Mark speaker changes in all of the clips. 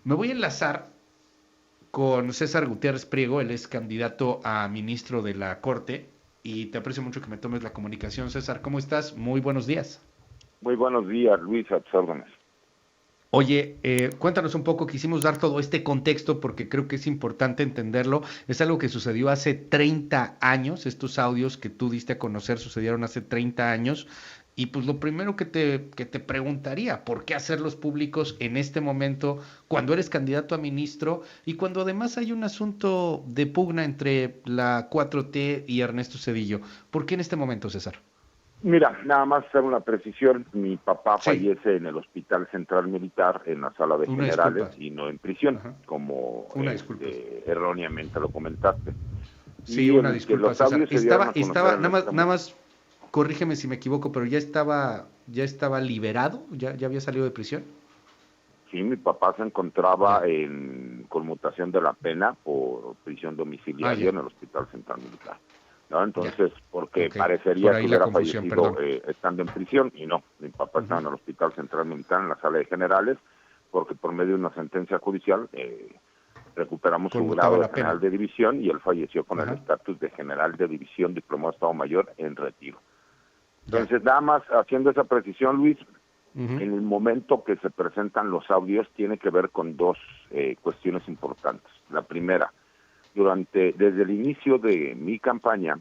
Speaker 1: Me voy a enlazar con César Gutiérrez Priego, él es candidato a ministro de la Corte y te aprecio mucho que me tomes la comunicación. César, ¿cómo estás? Muy buenos días.
Speaker 2: Muy buenos días, Luis, a tus órdenes.
Speaker 1: Oye, cuéntanos un poco, quisimos dar todo este contexto porque creo que es importante entenderlo. Es algo que sucedió hace 30 años, estos audios que tú diste a conocer sucedieron hace 30 años. Y pues lo primero que te preguntaría, ¿por qué hacerlos públicos en este momento, cuando eres candidato a ministro y cuando además hay un asunto de pugna entre la 4T y Ernesto Zedillo? ¿Por qué en este momento, César?
Speaker 2: Mira, nada más hacer una precisión. Mi papá
Speaker 1: Sí,
Speaker 2: fallece en el Hospital Central Militar, en la sala de
Speaker 1: una
Speaker 2: generales,
Speaker 1: disculpa.
Speaker 2: y no en prisión,
Speaker 1: Ajá.
Speaker 2: como
Speaker 1: Una disculpa.
Speaker 2: erróneamente lo comentaste.
Speaker 1: Sí,
Speaker 2: Y
Speaker 1: una
Speaker 2: el que
Speaker 1: disculpa,
Speaker 2: los
Speaker 1: César.
Speaker 2: audios se dieron a conocer
Speaker 1: Nada
Speaker 2: en
Speaker 1: más,
Speaker 2: este
Speaker 1: nada
Speaker 2: momento.
Speaker 1: más, corrígeme si me equivoco, pero ya estaba liberado, ya había salido de prisión.
Speaker 2: Sí, mi papá se
Speaker 1: Ya.
Speaker 2: encontraba en conmutación de la pena por prisión
Speaker 1: Ah,
Speaker 2: domiciliaria
Speaker 1: ya,
Speaker 2: en el Hospital Central Militar, ¿no?
Speaker 1: ya.
Speaker 2: Entonces, porque
Speaker 1: Ok. Por
Speaker 2: parecería que
Speaker 1: ahí la
Speaker 2: hubiera
Speaker 1: confusión,
Speaker 2: fallecido
Speaker 1: perdón.
Speaker 2: estando en prisión, y no, mi papá estaba
Speaker 1: Ujú.
Speaker 2: en el Hospital Central Militar, en la sala de generales, porque por medio de una sentencia judicial recuperamos su
Speaker 1: Conmutaba
Speaker 2: grado de
Speaker 1: la
Speaker 2: general
Speaker 1: pena.
Speaker 2: de división y él falleció con el
Speaker 1: Ajá.
Speaker 2: estatus de general de división, diplomado de Estado Mayor en retiro.
Speaker 1: Ya.
Speaker 2: Entonces, nada más haciendo esa precisión, Luis,
Speaker 1: Ujú.
Speaker 2: en el momento que se presentan los audios tiene que ver con dos cuestiones importantes. La primera, desde el inicio de mi campaña,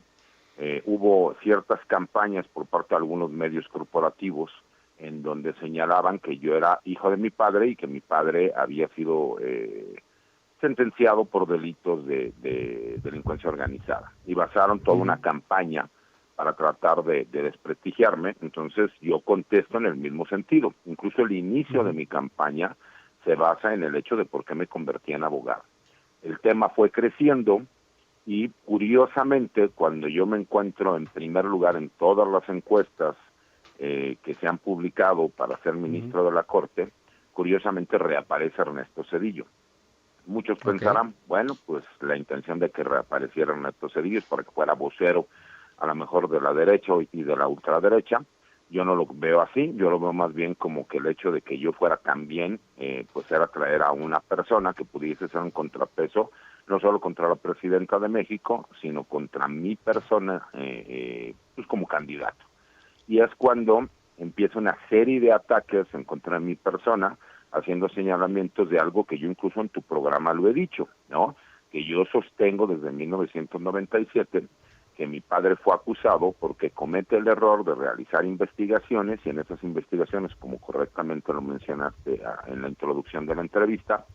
Speaker 2: hubo ciertas campañas por parte de algunos medios corporativos en donde señalaban que yo era hijo de mi padre y que mi padre había sido sentenciado por delitos de delincuencia organizada. Y basaron toda
Speaker 1: Ujú.
Speaker 2: una campaña para tratar de desprestigiarme. Entonces yo contesto en el mismo sentido. Incluso el inicio de
Speaker 1: Ujú.
Speaker 2: mi campaña se basa en el hecho de por qué me convertí en abogado. El tema fue creciendo y curiosamente cuando yo me encuentro en primer lugar en todas las encuestas que se han publicado para ser
Speaker 1: Ujú.
Speaker 2: ministro de la Corte, curiosamente reaparece Ernesto Zedillo. Muchos
Speaker 1: Ok.
Speaker 2: pensarán, bueno, pues la intención de que reapareciera Ernesto Zedillo es para que fuera vocero a lo mejor de la derecha y de la ultraderecha. Yo no lo veo así, yo lo veo más bien como que el hecho de que yo fuera también, pues era traer a una persona que pudiese ser un contrapeso, no solo contra la presidenta de México, sino contra mi persona, pues como candidato. Y es cuando empieza una serie de ataques en contra de mi persona, haciendo señalamientos de algo que yo incluso en tu programa lo he dicho, ¿no? Que yo sostengo desde 1997 que mi padre fue acusado porque comete el error de realizar investigaciones y en esas investigaciones, como correctamente lo mencionaste en la introducción de la entrevista,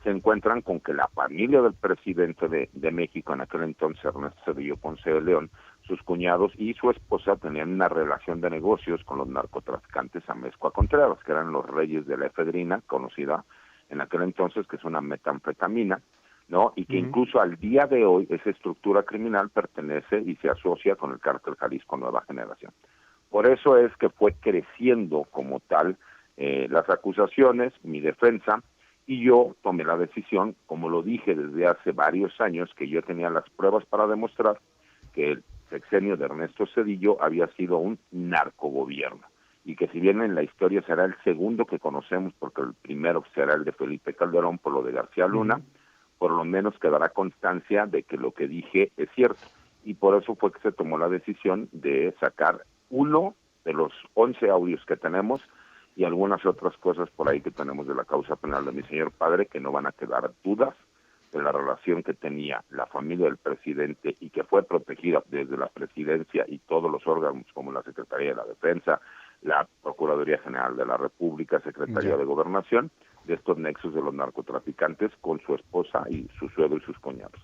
Speaker 2: se encuentran con que la familia del presidente de México, en aquel entonces Ernesto Zedillo Ponce de León, sus cuñados y su esposa tenían una relación de negocios con los narcotraficantes Amezcua Contreras, que eran los reyes de la efedrina, conocida en aquel entonces, que es una metanfetamina, ¿no? Y que
Speaker 1: Ujú.
Speaker 2: incluso al día de hoy esa estructura criminal pertenece y se asocia con el cártel Jalisco Nueva Generación. Por eso es que fue creciendo como tal las acusaciones, mi defensa, y yo tomé la decisión, como lo dije desde hace varios años, que yo tenía las pruebas para demostrar que el sexenio de Ernesto Zedillo había sido un narcogobierno y que si bien en la historia será el segundo que conocemos, porque el primero será el de Felipe Calderón por lo de García Luna,
Speaker 1: Ujú.
Speaker 2: por lo menos quedará constancia de que lo que dije es cierto. Y por eso fue que se tomó la decisión de sacar uno de los 11 audios que tenemos y algunas otras cosas por ahí que tenemos de la causa penal de mi señor padre, que no van a quedar dudas de la relación que tenía la familia del presidente y que fue protegida desde la presidencia y todos los órganos como la Secretaría de la Defensa, la Procuraduría General de la República, Secretaría
Speaker 1: Ya.
Speaker 2: de Gobernación, de estos nexos de los narcotraficantes con su esposa y su suegro y sus cuñados.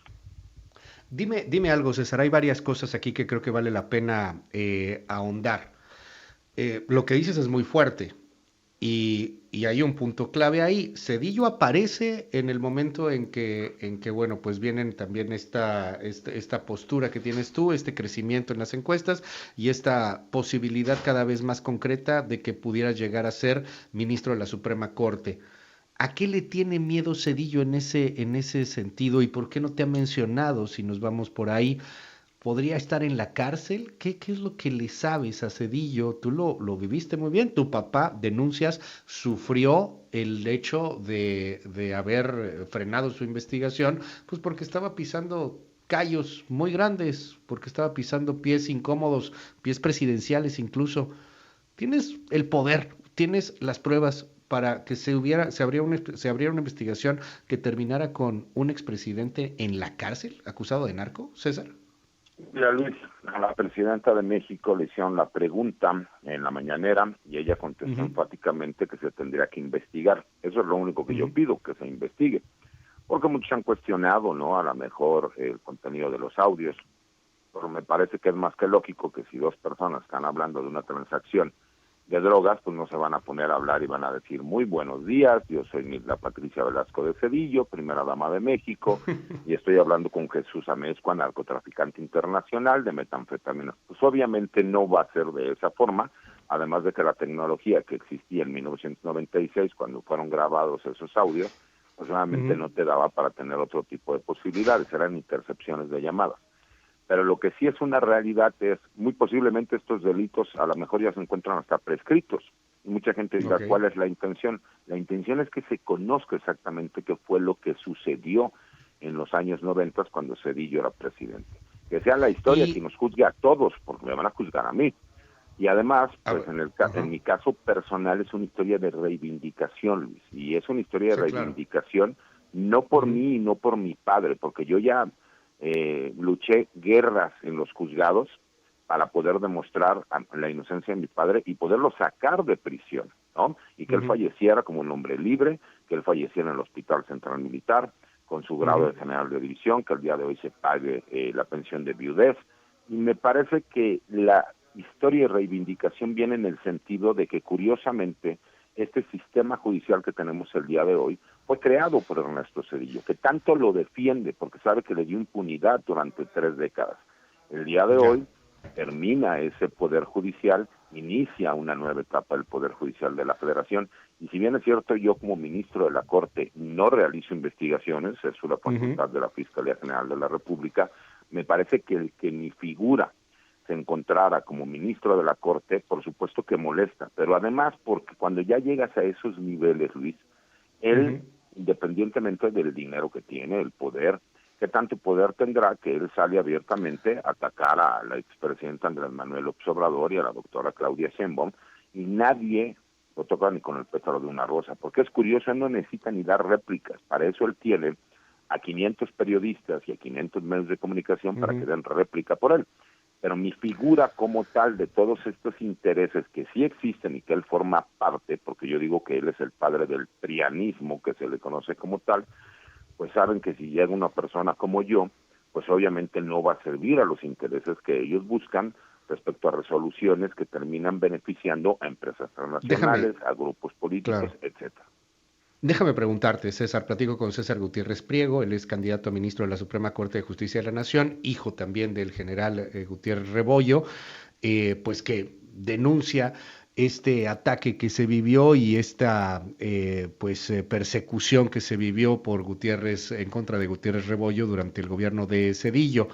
Speaker 1: Dime algo, César. Hay varias cosas aquí que creo que vale la pena ahondar. Lo que dices es muy fuerte y hay un punto clave ahí. Cedillo aparece en el momento en que bueno, pues vienen también esta postura que tienes tú, este crecimiento en las encuestas y esta posibilidad cada vez más concreta de que pudieras llegar a ser ministro de la Suprema Corte. ¿A qué le tiene miedo Cedillo en ese sentido y por qué no te ha mencionado, si nos vamos por ahí, podría estar en la cárcel. ¿Qué es lo que le sabes a Cedillo? Tú lo viviste muy bien. Tu papá, denuncias, sufrió el hecho de haber frenado su investigación, pues porque estaba pisando callos muy grandes, porque estaba pisando pies incómodos, pies presidenciales incluso. Tienes el poder, tienes las pruebas para que se abriera una investigación que terminara con un expresidente en la cárcel, acusado de narco, César.
Speaker 2: Mira, Luis, a la presidenta de México le hicieron la pregunta en la mañanera y ella contestó
Speaker 1: Ujú,
Speaker 2: enfáticamente que se tendría que investigar. Eso es lo único que yo
Speaker 1: ujú,
Speaker 2: pido, que se investigue. Porque muchos han cuestionado, ¿no? A lo mejor el contenido de los audios, pero me parece que es más que lógico que si dos personas están hablando de una transacción de drogas, pues no se van a poner a hablar y van a decir muy buenos días, yo soy la Patricia Velasco de Cedillo, primera dama de México, y estoy hablando con Jesús Amezcua, narcotraficante internacional de metanfetaminas. Pues obviamente no va a ser de esa forma, además de que la tecnología que existía en 1996, cuando fueron grabados esos audios, pues obviamente
Speaker 1: ujú.
Speaker 2: no te daba para tener otro tipo de posibilidades, eran intercepciones de llamadas. Pero lo que sí es una realidad es, muy posiblemente estos delitos a lo mejor ya se encuentran hasta prescritos. Y mucha gente dirá,
Speaker 1: Ok.
Speaker 2: ¿cuál es la intención? La intención es que se conozca exactamente qué fue lo que sucedió en los años 90 cuando Cedillo era presidente. Que sea la historia que
Speaker 1: Y,
Speaker 2: nos juzgue a todos, porque me van a juzgar a mí. Y además,
Speaker 1: a
Speaker 2: pues
Speaker 1: ver,
Speaker 2: en
Speaker 1: ajá,
Speaker 2: mi caso personal es una historia de reivindicación, Luis. Y es una historia de
Speaker 1: sí, claro.
Speaker 2: reivindicación no por
Speaker 1: Ujú,
Speaker 2: mí y no por mi padre, porque yo ya luché guerras en los juzgados para poder demostrar la inocencia de mi padre y poderlo sacar de prisión, ¿no? Y que él
Speaker 1: ujú,
Speaker 2: falleciera como un hombre libre, que él falleciera en el Hospital Central Militar, con su grado
Speaker 1: ujú.
Speaker 2: de general de división, que al día de hoy se pague la pensión de viudez. Y me parece que la historia y reivindicación viene en el sentido de que, curiosamente, este sistema judicial que tenemos el día de hoy fue creado por Ernesto Cedillo, que tanto lo defiende porque sabe que le dio impunidad durante 3 décadas. El día de
Speaker 1: Ya.
Speaker 2: hoy termina ese poder judicial, inicia una nueva etapa del poder judicial de la Federación, y si bien es cierto, yo como ministro de la Corte no realizo investigaciones, es una
Speaker 1: Ujú.
Speaker 2: facultad de la Fiscalía General de la República, me parece que el que mi figura se encontrara como ministro de la Corte, por supuesto que molesta, pero además porque cuando ya llegas a esos niveles, Luis, él,
Speaker 1: Ujú.
Speaker 2: independientemente del dinero que tiene, el poder, ¿qué tanto poder tendrá que él sale abiertamente a atacar a la expresidenta Andrés Manuel López Obrador y a la doctora Claudia Sheinbaum? Y nadie lo toca ni con el pétalo de una rosa, porque es curioso, él no necesita ni dar réplicas, para eso él tiene a 500 periodistas y a 500 medios de comunicación para que
Speaker 1: Ujú.
Speaker 2: den réplica por él, pero mi figura como tal de todos estos intereses que sí existen y que él forma parte, porque yo digo que él es el padre del prianismo, que se le conoce como tal, pues saben que si llega una persona como yo, pues obviamente no va a servir a los intereses que ellos buscan respecto a resoluciones que terminan beneficiando a empresas
Speaker 1: Déjame,
Speaker 2: transnacionales, a grupos políticos,
Speaker 1: claro.
Speaker 2: etcétera.
Speaker 1: Déjame preguntarte, César, platico con César Gutiérrez Priego, él es candidato a ministro de la Suprema Corte de Justicia de la Nación, hijo también del general Gutiérrez Rebollo, pues que denuncia este ataque que se vivió y esta persecución que se vivió por Gutiérrez en contra de Gutiérrez Rebollo durante el gobierno de Cedillo.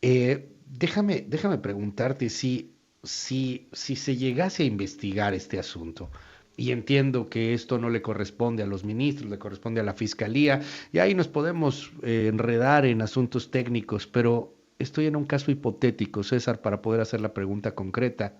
Speaker 1: Déjame preguntarte si se llegase a investigar este asunto. Y entiendo que esto no le corresponde a los ministros, le corresponde a la fiscalía, y ahí nos podemos enredar en asuntos técnicos, pero estoy en un caso hipotético, César, para poder hacer la pregunta concreta.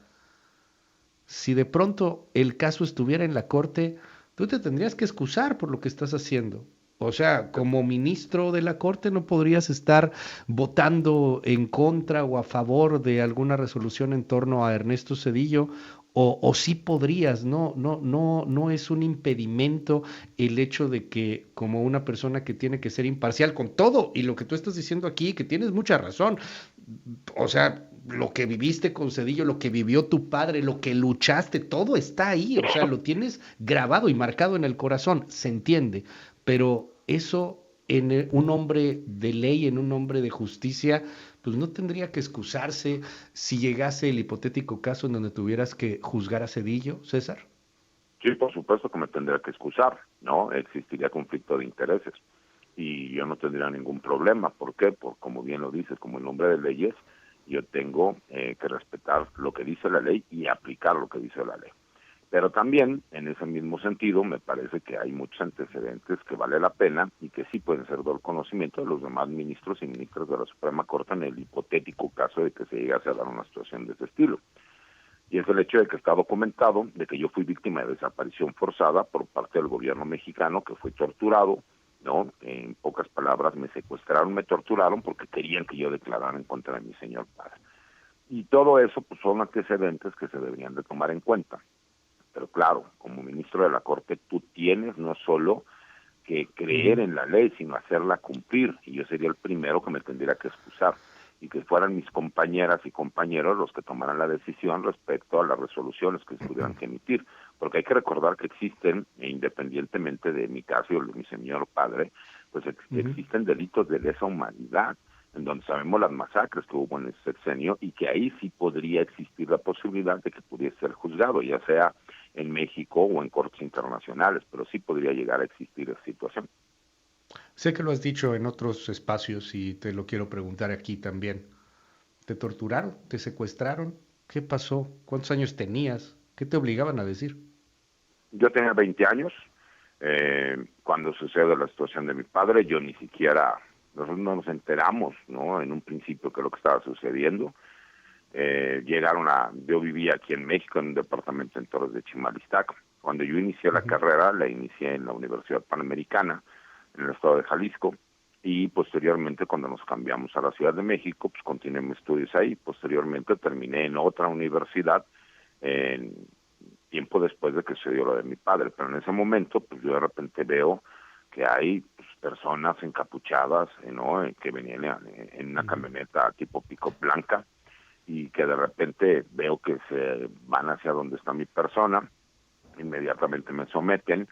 Speaker 1: Si de pronto el caso estuviera en la corte, tú te tendrías que excusar por lo que estás haciendo. O sea, como ministro de la corte no podrías estar votando en contra o a favor de alguna resolución en torno a Ernesto Cedillo, o sí podrías, no es un impedimento el hecho de que como una persona que tiene que ser imparcial con todo y lo que tú estás diciendo aquí, que tienes mucha razón, o sea, lo que viviste con Cedillo, lo que vivió tu padre, lo que luchaste, todo está ahí, o sea, lo tienes grabado y marcado en el corazón, se entiende, pero eso en un hombre de ley, en un hombre de justicia, pues no tendría que excusarse si llegase el hipotético caso en donde tuvieras que juzgar a Cedillo, César.
Speaker 2: Sí, por supuesto que me tendría que excusar, ¿no? Existiría conflicto de intereses y yo no tendría ningún problema. ¿Por qué? Por, como bien lo dices, como el hombre de leyes, yo tengo que respetar lo que dice la ley y aplicar lo que dice la ley. Pero también, en ese mismo sentido, me parece que hay muchos antecedentes que vale la pena y que sí pueden ser del conocimiento de los demás ministros y ministras de la Suprema Corte en el hipotético caso de que se llegase a dar una situación de ese estilo. Y es el hecho de que está documentado de que yo fui víctima de desaparición forzada por parte del gobierno mexicano, que fui torturado, ¿no? En pocas palabras, me secuestraron, me torturaron porque querían que yo declarara en contra de mi señor padre. Y todo eso pues son antecedentes que se deberían de tomar en cuenta. Pero claro, como ministro de la Corte, tú tienes no solo que creer en la ley, sino hacerla cumplir. Y yo sería el primero que me tendría que excusar. Y que fueran mis compañeras y compañeros los que tomaran la decisión respecto a las resoluciones que se tuvieran que emitir. Porque hay que recordar que existen, independientemente de mi caso y el de mi señor padre, pues existen delitos de lesa humanidad, en donde sabemos las masacres que hubo en ese sexenio y que ahí sí podría existir la posibilidad de que pudiese ser juzgado, ya sea en México o en cortes internacionales, pero sí podría llegar a existir esa situación.
Speaker 1: Sé que lo has dicho en otros espacios y te lo quiero preguntar aquí también. ¿Te torturaron? ¿Te secuestraron? ¿Qué pasó? ¿Cuántos años tenías? ¿Qué te obligaban a decir?
Speaker 2: Yo tenía 20 años cuando sucede la situación de mi padre. Yo ni siquiera, nosotros no nos enteramos, ¿no? En un principio que lo que estaba sucediendo. Yo vivía aquí en México, en un departamento en Torres de Chimalistac. Cuando yo inicié la carrera, la inicié en la Universidad Panamericana, en el estado de Jalisco, y posteriormente cuando nos cambiamos a la Ciudad de México, pues continué mis estudios ahí. Posteriormente terminé en otra universidad, en tiempo después de que sucedió lo de mi padre, pero en ese momento, pues yo de repente veo que hay pues, personas encapuchadas, ¿no? Que venían en una camioneta tipo pick-up blanca, y que de repente veo que se van hacia donde está mi persona, inmediatamente me someten,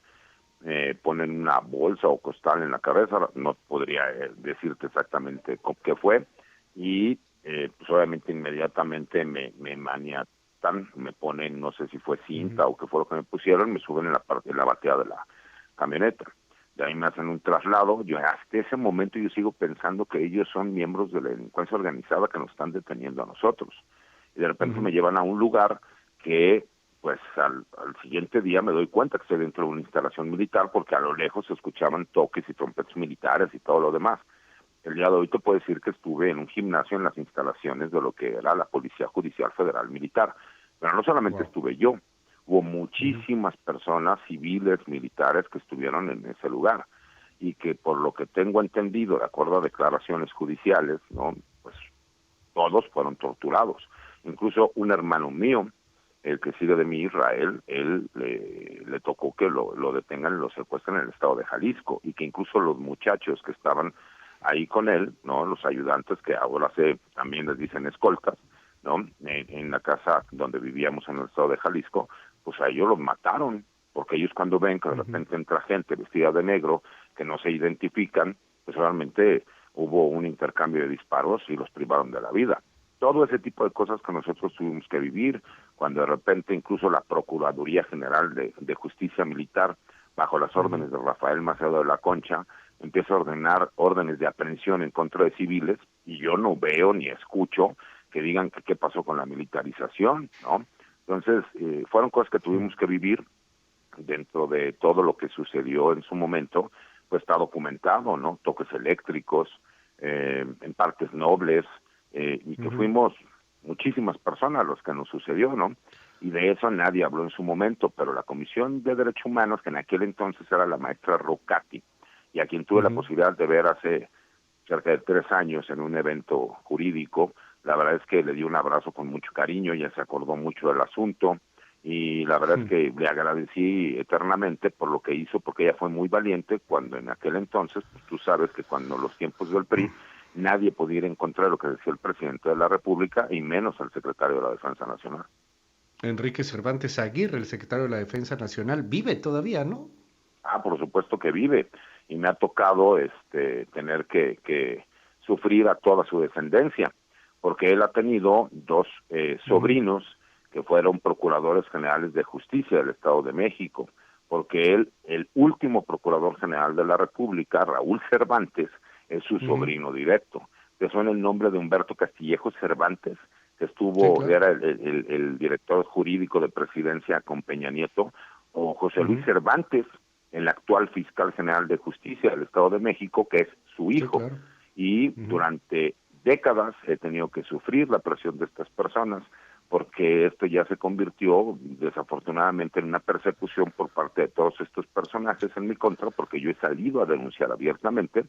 Speaker 2: ponen una bolsa o costal en la cabeza, no podría decirte exactamente qué fue, y pues obviamente inmediatamente me maniatan, me ponen, no sé si fue cinta o qué fue lo que me pusieron, me suben en la batea de la camioneta. De ahí me hacen un traslado. Yo hasta ese momento yo sigo pensando que ellos son miembros de la delincuencia organizada que nos están deteniendo a nosotros. Y de repente me llevan a un lugar que, pues al siguiente día me doy cuenta que estoy dentro de una instalación militar porque a lo lejos se escuchaban toques y trompetas militares y todo lo demás. El día de hoy te puedo decir que estuve en un gimnasio en las instalaciones de lo que era la Policía Judicial Federal Militar. Pero no solamente estuve yo, hubo muchísimas personas civiles, militares que estuvieron en ese lugar y que por lo que tengo entendido, de acuerdo a declaraciones judiciales, no, pues todos fueron torturados. Incluso un hermano mío, el que sigue de mí, Israel, él le tocó que lo detengan y lo secuestren en el estado de Jalisco y que incluso los muchachos que estaban ahí con él, no, los ayudantes que ahora también les dicen escoltas, ¿no? En la casa donde vivíamos en el estado de Jalisco, pues a ellos los mataron, porque ellos cuando ven que de repente entra gente vestida de negro, que no se identifican, pues realmente hubo un intercambio de disparos y los privaron de la vida. Todo ese tipo de cosas que nosotros tuvimos que vivir, cuando de repente incluso la Procuraduría General de Justicia Militar, bajo las órdenes de Rafael Macedo de la Concha, empieza a ordenar órdenes de aprehensión en contra de civiles, y yo no veo ni escucho que digan que qué pasó con la militarización, ¿no? Entonces, fueron cosas que tuvimos que vivir dentro de todo lo que sucedió en su momento, pues está documentado, ¿no? Toques eléctricos, en partes nobles, y que fuimos muchísimas personas los que nos sucedió, ¿no? Y de eso nadie habló en su momento, pero la Comisión de Derechos Humanos, que en aquel entonces era la maestra Rocati, y a quien tuve la posibilidad de ver hace cerca de 3 años en un evento jurídico, la verdad es que le di un abrazo con mucho cariño, ella se acordó mucho del asunto, y la verdad es que le agradecí eternamente por lo que hizo, porque ella fue muy valiente cuando en aquel entonces, pues tú sabes que cuando los tiempos del PRI, nadie podía ir en contra de lo que decía el presidente de la República, y menos el secretario de la Defensa Nacional.
Speaker 1: Enrique Cervantes Aguirre, el secretario de la Defensa Nacional, vive todavía, ¿no?
Speaker 2: Por supuesto que vive, y me ha tocado tener que sufrir a toda su descendencia, porque él ha tenido 2 sobrinos que fueron procuradores generales de justicia del Estado de México, porque él, el último procurador general de la República, Raúl Cervantes, es su sobrino directo, ¿Te suena el nombre de Humberto Castillejos Cervantes, que
Speaker 1: Sí,
Speaker 2: era
Speaker 1: claro.
Speaker 2: el director jurídico de Presidencia con Peña Nieto? O José Luis
Speaker 1: Ujú.
Speaker 2: Cervantes, el actual fiscal general de justicia del Estado de México, que es su
Speaker 1: Sí,
Speaker 2: hijo.
Speaker 1: claro.
Speaker 2: Y
Speaker 1: Ujú.
Speaker 2: durante décadas he tenido que sufrir la presión de estas personas, porque esto ya se convirtió desafortunadamente en una persecución por parte de todos estos personajes en mi contra, porque yo he salido a denunciar abiertamente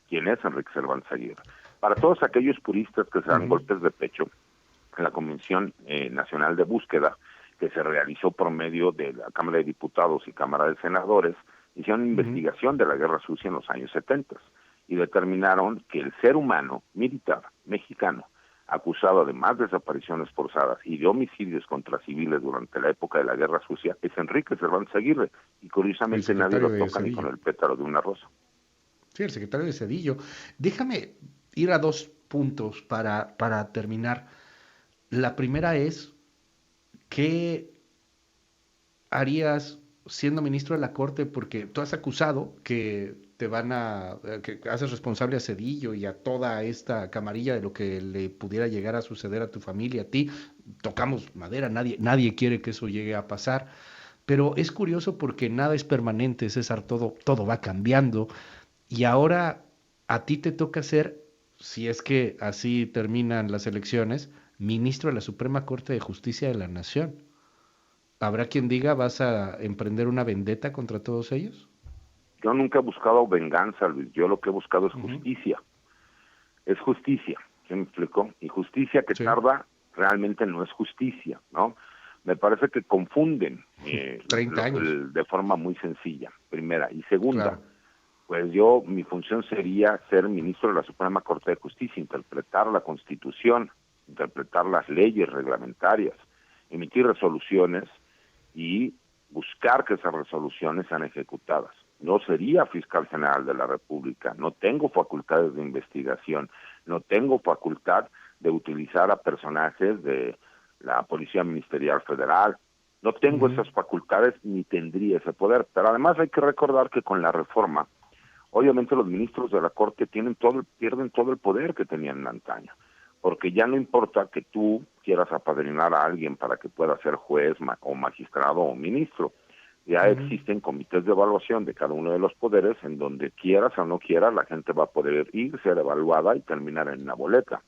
Speaker 2: quién es Enrique Cervantes Aguirre. Para todos aquellos puristas que se dan
Speaker 1: Ujú.
Speaker 2: golpes de pecho, en la Convención Nacional de Búsqueda, que se realizó por medio de la Cámara de Diputados y Cámara de Senadores, hicieron una
Speaker 1: Ujú.
Speaker 2: investigación de la Guerra Sucia en los años 70 y determinaron que el ser humano militar mexicano acusado de más desapariciones forzadas y de homicidios contra civiles durante la época de la Guerra Sucia es Enrique Cervantes Aguirre, y
Speaker 1: El
Speaker 2: curiosamente nadie
Speaker 1: secretario
Speaker 2: lo
Speaker 1: de
Speaker 2: toca ni con
Speaker 1: Cedillo.
Speaker 2: el pétalo de una rosa.
Speaker 1: Sí, el secretario de Cedillo. Déjame ir a dos puntos para terminar. La primera es, ¿qué harías siendo ministro de la Corte? Porque tú has acusado que te van que haces responsable a Cedillo y a toda esta camarilla de lo que le pudiera llegar a suceder a tu familia, a ti. Tocamos madera, nadie quiere que eso llegue a pasar. Pero es curioso porque nada es permanente, César, todo va cambiando. Y ahora a ti te toca ser, si es que así terminan las elecciones, ministro de la Suprema Corte de Justicia de la Nación. ¿Habrá quien diga vas a emprender una vendetta contra todos ellos?
Speaker 2: Yo nunca he buscado venganza, Luis, yo lo que he buscado es
Speaker 1: Ujú.
Speaker 2: justicia. Es justicia, ¿sí me explico? Y justicia que
Speaker 1: Sí,
Speaker 2: tarda realmente no es justicia, ¿no? Me parece que confunden
Speaker 1: 30 años,
Speaker 2: de forma muy sencilla, primera. Y segunda,
Speaker 1: claro.
Speaker 2: pues yo, mi función sería ser ministro de la Suprema Corte de Justicia, interpretar la Constitución, interpretar las leyes reglamentarias, emitir resoluciones y buscar que esas resoluciones sean ejecutadas. No sería fiscal general de la República, no tengo facultades de investigación, no tengo facultad de utilizar a personajes de la Policía Ministerial Federal, no tengo
Speaker 1: Ujú.
Speaker 2: esas facultades ni tendría ese poder. Pero además hay que recordar que con la reforma, obviamente los ministros de la Corte pierden todo el poder que tenían en antaño, porque ya no importa que tú quieras apadrinar a alguien para que pueda ser juez o magistrado o ministro, ya
Speaker 1: Ujú.
Speaker 2: existen comités de evaluación de cada uno de los poderes en donde quieras o no quieras la gente va a poder ir, ser evaluada y terminar en una boleta.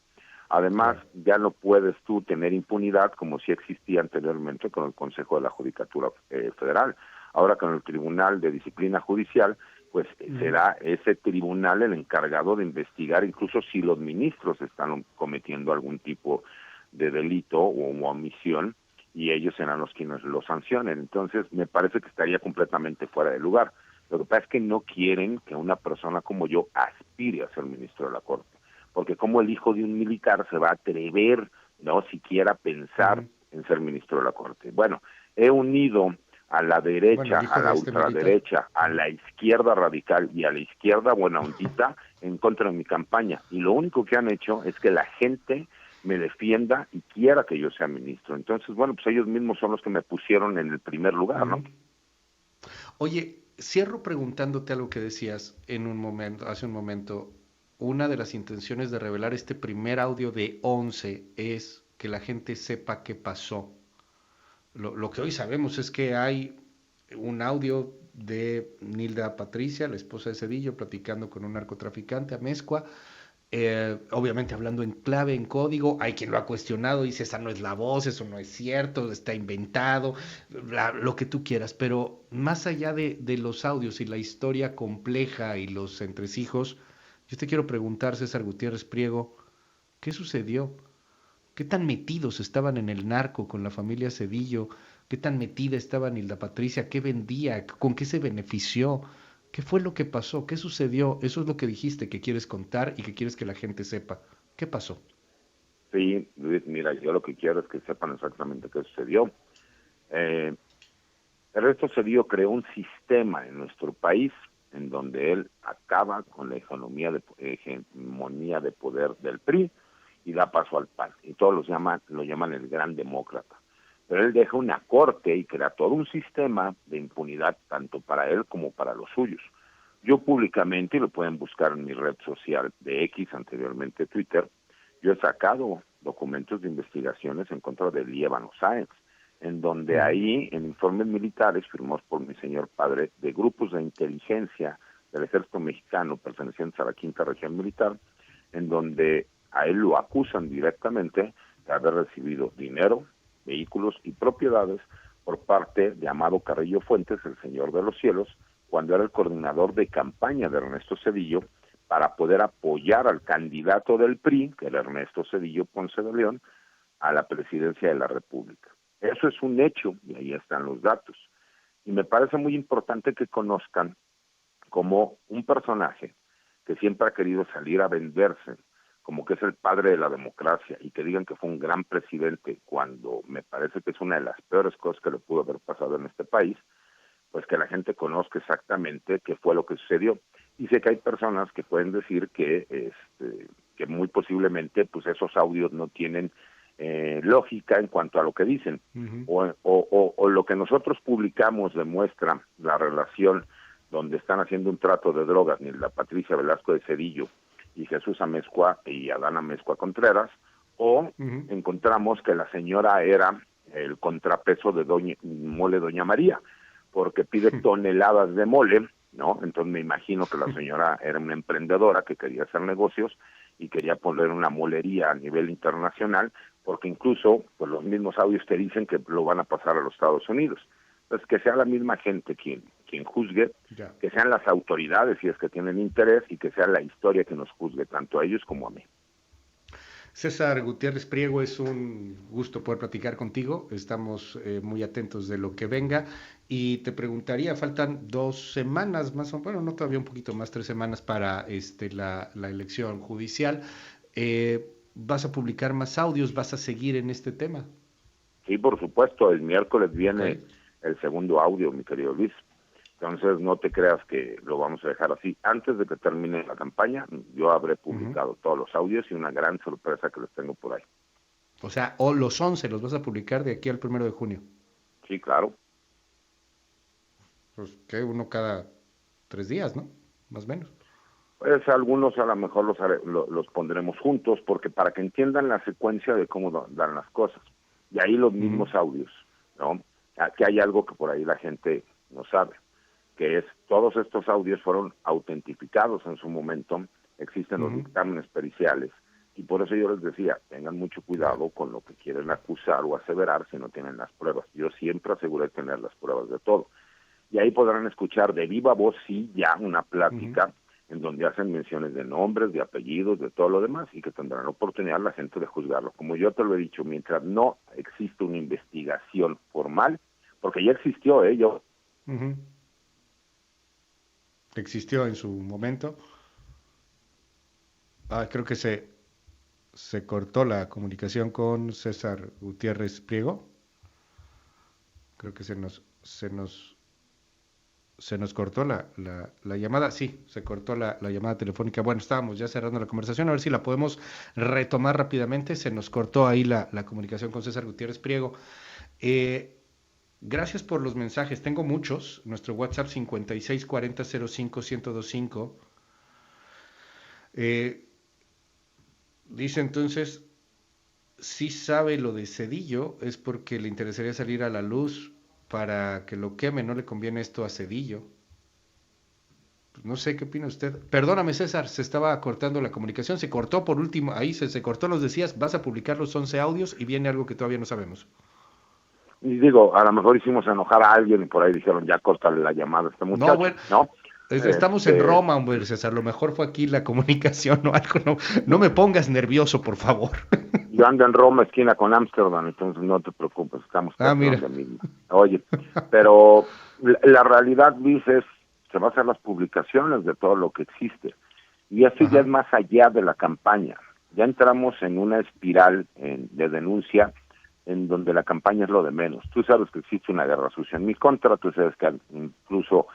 Speaker 2: Además,
Speaker 1: Claro.
Speaker 2: ya no puedes tú tener impunidad como si existía anteriormente con el Consejo de la Judicatura Federal. Ahora con el Tribunal de Disciplina Judicial, pues
Speaker 1: Ujú.
Speaker 2: será ese tribunal el encargado de investigar incluso si los ministros están cometiendo algún tipo de delito o omisión, y ellos serán los quienes lo sancionen. Entonces, me parece que estaría completamente fuera de lugar. Lo que pasa es que no quieren que una persona como yo aspire a ser ministro de la Corte, porque como el hijo de un militar se va a atrever, no siquiera pensar
Speaker 1: Ujú.
Speaker 2: en ser ministro de la Corte. Bueno, he unido a la
Speaker 1: Bueno,
Speaker 2: derecha,
Speaker 1: el
Speaker 2: a
Speaker 1: hijo
Speaker 2: la
Speaker 1: de este militar.
Speaker 2: ultraderecha, a
Speaker 1: Ujú.
Speaker 2: la izquierda radical y a la izquierda buena ondita en contra de mi campaña. Y lo único que han hecho es que la gente me defienda y quiera que yo sea ministro. Entonces, bueno, pues ellos mismos son los que me pusieron en el primer lugar, ¿no?
Speaker 1: Ujú. Oye, cierro preguntándote algo que decías en un momento, hace un momento. Una de las intenciones de revelar este primer audio de 11 es que la gente sepa qué pasó. Lo que hoy sabemos es que hay un audio de Nilda Patricia, la esposa de Cedillo, platicando con un narcotraficante, Amezcua, obviamente hablando en clave, en código. Hay quien lo ha cuestionado, dice, esa no es la voz, eso no es cierto, está inventado, lo que tú quieras. Pero más allá de los audios y la historia compleja y los entresijos, yo te quiero preguntar, César Gutiérrez Priego, ¿qué sucedió? ¿Qué tan metidos estaban en el narco con la familia Cedillo? ¿Qué tan metida estaba Nilda Patricia? ¿Qué vendía? ¿Con qué se benefició? ¿Qué fue lo que pasó? ¿Qué sucedió? Eso es lo que dijiste que quieres contar y que quieres que la gente sepa. ¿Qué pasó?
Speaker 2: Sí, Luis, mira, yo lo que quiero es que sepan exactamente qué sucedió. Eh, Ernesto Cedillo creó un sistema en nuestro país en donde él acaba con la hegemonía de poder del PRI y da paso al PAN. Y todos lo llaman el gran demócrata. Pero él deja una corte y crea todo un sistema de impunidad tanto para él como para los suyos. Yo públicamente, y lo pueden buscar en mi red social de X, anteriormente Twitter, yo he sacado documentos de investigaciones en contra de Líbano Sáenz, en donde ahí, en informes militares firmados por mi señor padre, de grupos de inteligencia del ejército mexicano pertenecientes a la quinta región militar, en donde a él lo acusan directamente de haber recibido dinero, vehículos y propiedades por parte de Amado Carrillo Fuentes, el señor de los cielos, cuando era el coordinador de campaña de Ernesto Zedillo, para poder apoyar al candidato del PRI, que era Ernesto Zedillo Ponce de León, a la presidencia de la República. Eso es un hecho, y ahí están los datos. Y me parece muy importante que conozcan como un personaje que siempre ha querido salir a venderse, como que es el padre de la democracia, y que digan que fue un gran presidente, cuando me parece que es una de las peores cosas que le pudo haber pasado en este país, pues que la gente conozca exactamente qué fue lo que sucedió. Y sé que hay personas que pueden decir que muy posiblemente pues esos audios no tienen lógica en cuanto a lo que dicen, o lo que nosotros publicamos demuestra la relación donde están haciendo un trato de drogas, ni la Patricia Velasco de Cedillo y Jesús Amezcua y Adán Amezcua Contreras, o encontramos que la señora era el contrapeso de mole Doña María, porque pide toneladas de mole, ¿no? Entonces me imagino que la señora era una emprendedora que quería hacer negocios y quería poner una molería a nivel internacional, porque incluso pues los mismos audios te dicen que lo van a pasar a los Estados Unidos. Entonces que sea la misma gente quien juzgue, que sean las autoridades si es que tienen interés, y que sea la historia que nos juzgue tanto a ellos como a mí.
Speaker 1: César Gutiérrez Priego, es un gusto poder platicar contigo, estamos muy atentos de lo que venga, y te preguntaría, faltan 2 semanas más o menos, bueno, no, todavía un poquito más, 3 semanas para la elección judicial. ¿Vas a publicar más audios? ¿Vas a seguir en este tema?
Speaker 2: Sí, por supuesto, el miércoles viene el segundo audio, mi querido Luis. Entonces no te creas que lo vamos a dejar así. Antes de que termine la campaña, yo habré publicado todos los audios y una gran sorpresa que les tengo por ahí.
Speaker 1: O sea, los 11 los vas a publicar de aquí al 1 de junio.
Speaker 2: Sí, claro.
Speaker 1: Pues que uno cada 3 días, ¿no? Más o menos.
Speaker 2: Pues algunos a lo mejor los pondremos juntos, porque para que entiendan la secuencia de cómo dan las cosas. Y ahí los mismos audios, ¿no? Aquí hay algo que por ahí la gente no sabe, que es, todos estos audios fueron autentificados en su momento, existen los dictámenes periciales, y por eso yo les decía, tengan mucho cuidado con lo que quieren acusar o aseverar si no tienen las pruebas. Yo siempre aseguré tener las pruebas de todo. Y ahí podrán escuchar de viva voz, sí, ya una plática en donde hacen menciones de nombres, de apellidos, de todo lo demás, y que tendrán la oportunidad la gente de juzgarlo. Como yo te lo he dicho, mientras no existe una investigación formal, porque ya existió, yo...
Speaker 1: Existió en su momento. Creo que se cortó la comunicación con César Gutiérrez Priego. Creo que se nos cortó la llamada. Sí, se cortó la llamada telefónica. Bueno, estábamos ya cerrando la conversación, a ver si la podemos retomar rápidamente. Se nos cortó ahí la comunicación con César Gutiérrez Priego. Gracias por los mensajes, tengo muchos. Nuestro WhatsApp 5640051025. Dice entonces, si sabe lo de Cedillo, es porque le interesaría salir a la luz para que lo queme, no le conviene esto a Cedillo. Pues no sé, ¿qué opina usted? Perdóname, César, se estaba cortando la comunicación, se cortó por último, ahí se cortó, nos decías, vas a publicar los 11 audios y viene algo que todavía no sabemos.
Speaker 2: Y digo, a lo mejor hicimos enojar a alguien y por ahí dijeron, ya córtale la llamada a este muchacho,
Speaker 1: No, bueno,
Speaker 2: ¿no?
Speaker 1: Estamos en Roma, hombre, César, lo mejor fue aquí la comunicación o algo, no me pongas nervioso, por favor.
Speaker 2: Yo ando en Roma, esquina con Ámsterdam, entonces no te preocupes, estamos
Speaker 1: mira.
Speaker 2: mismo. Oye, pero la realidad, Luis, se va a hacer las publicaciones de todo lo que existe, y esto ya es más allá de la campaña. Ya entramos en una espiral de denuncia en donde la campaña es lo de menos. Tú sabes que existe una guerra sucia en mi contra, tú sabes que incluso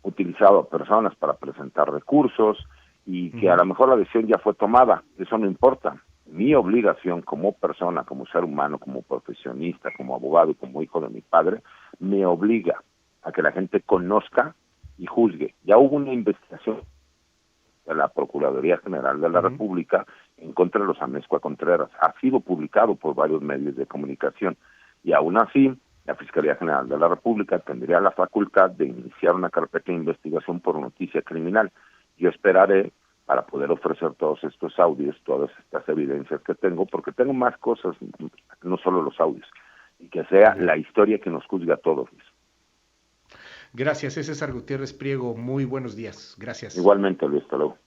Speaker 2: utilizado a personas para presentar recursos, y que a lo mejor la decisión ya fue tomada, eso no importa. Mi obligación como persona, como ser humano, como profesionista, como abogado y como hijo de mi padre, me obliga a que la gente conozca y juzgue. Ya hubo una investigación de la Procuraduría General de la República en contra de los Amezcua Contreras. Ha sido publicado por varios medios de comunicación y aún así la Fiscalía General de la República tendría la facultad de iniciar una carpeta de investigación por noticia criminal. Yo esperaré para poder ofrecer todos estos audios, todas estas evidencias que tengo, porque tengo más cosas, no solo los audios, y que sea la historia que nos juzgue a todos.
Speaker 1: Gracias, es César Gutiérrez Priego. Muy buenos días. Gracias.
Speaker 2: Igualmente, Luis, hasta luego.